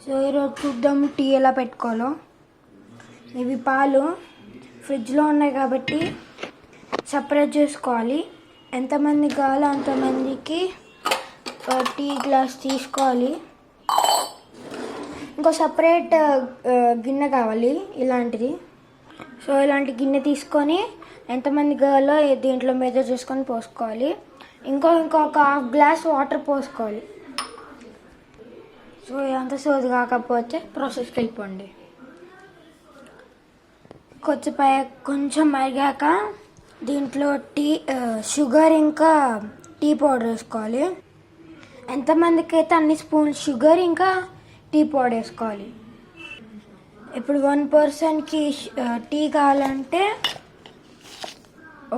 So ఈరోజు చూద్దాం tea ఎలా పెట్టుకోవాలో. ఇవి పాలు ఫ్రిడ్జ్లో ఉన్నాయి కాబట్టి సపరేట్ చేసుకోవాలి. ఎంతమందికి కావాలో అంతమందికి టీ గ్లాస్ తీసుకోవాలి. ఇంకో సపరేట్ గిన్నె కావాలి ఇలాంటిది. సో ఇలాంటి గిన్నె తీసుకొని ఎంతమంది కావాలో దీంట్లో మెజర్ చేసుకొని పోసుకోవాలి. ఇంకొక హాఫ్ గ్లాస్ వాటర్ పోసుకోవాలి. సో ఇదంతా సోది కాకపోతే ప్రాసెస్కి వెళ్ళిపోండి. కొంచెం మరిగాక దీంట్లో షుగర్ ఇంకా టీ పౌడర్ వేసుకోవాలి. ఎంతమందికి అయితే అన్ని స్పూన్ షుగర్ ఇంకా టీ పౌడర్ వేసుకోవాలి. ఇప్పుడు 1 పర్సన్కి టీ కావాలంటే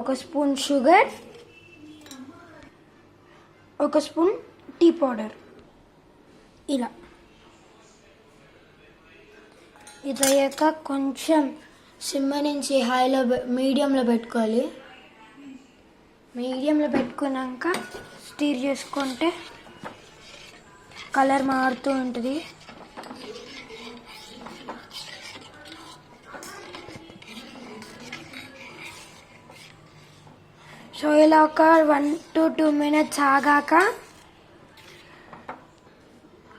1 spoon sugar, 1 spoon tea powder ఇలా. ఇది అయ్యాక కొంచెం సిమ్ నుంచి మీడియంలో పెట్టుకోవాలి. మీడియంలో పెట్టుకున్నాక స్టీర్ చేసుకుంటే కలర్ మారుతూ ఉంటుంది. సో ఇలా ఒక 1 to 2 minutes ఆగాక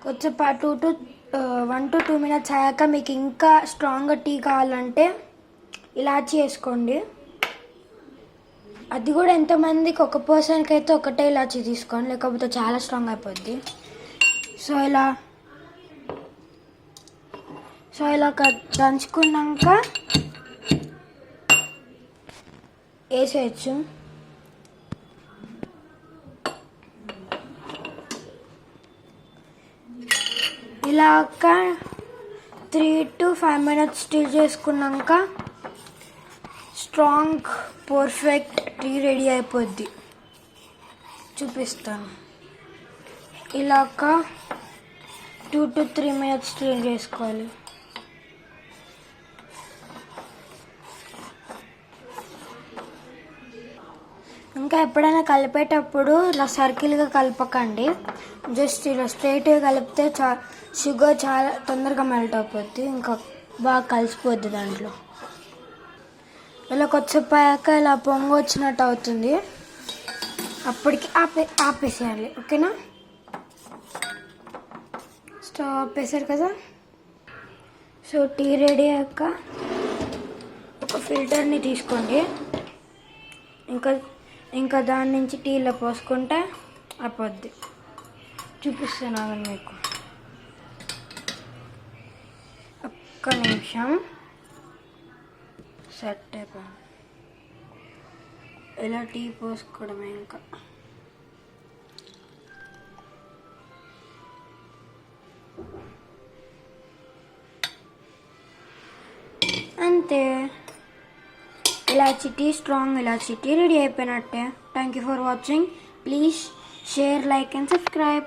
కొంచెం 1 to 2 minutes ఆగాక మీకు ఇంకా స్ట్రాంగ్గా టీ కావాలంటే ఇలాచీ వేసుకోండి. అది కూడా ఎంతమందికి 1 పర్సన్కి అయితే ఒకటే ఇలాచీ తీసుకోండి, లేకపోతే చాలా స్ట్రాంగ్ అయిపోద్ది. సో ఇలా దంచుకున్నాక వేసేయచ్చు. ఇలా ఒక 3 to 5 minutes స్టిల్ చేసుకున్నాక స్ట్రాంగ్ పర్ఫెక్ట్ టీ రెడీ అయిపోద్ది. చూపిస్తాను. ఇలా ఒక 2 to 3 minutes స్టిల్ చేసుకోవాలి. ఇంకా ఎప్పుడైనా కలిపేటప్పుడు ఇలా సర్కిల్గా కలపకండి. జస్ట్ ఇలా స్ట్రైట్గా కలిపితే షుగర్ చాలా తొందరగా మెల్ట్ అయిపోద్ది, ఇంకా బాగా కలిసిపోద్ది దాంట్లో. ఇలా కొద్దిసేపాక ఇలా పొంగు వచ్చినట్టు అవుతుంది. అప్పటికి ఆపేసేయాలి. ఓకేనా? స్టవ్ ఆపేసారు కదా. సో టీ రెడీ అయ్యాక ఒక ఫిల్టర్ని తీసుకోండి. ఇంకా దాని నుంచి టీలో పోసుకుంటే అయిపోద్ది. చూపిస్తాను మీకు. ఒక్క నిమిషం. సెట్ అయిపోయింది. ఇలా టీ పోసుకోవడమే ఇంకా. అంతే. ఇలాచీ టీ, స్ట్రాంగ్ ఇలాచీ టీ రెడీ అయిపోయినట్టే. Thank you for watching. Please share, like and subscribe.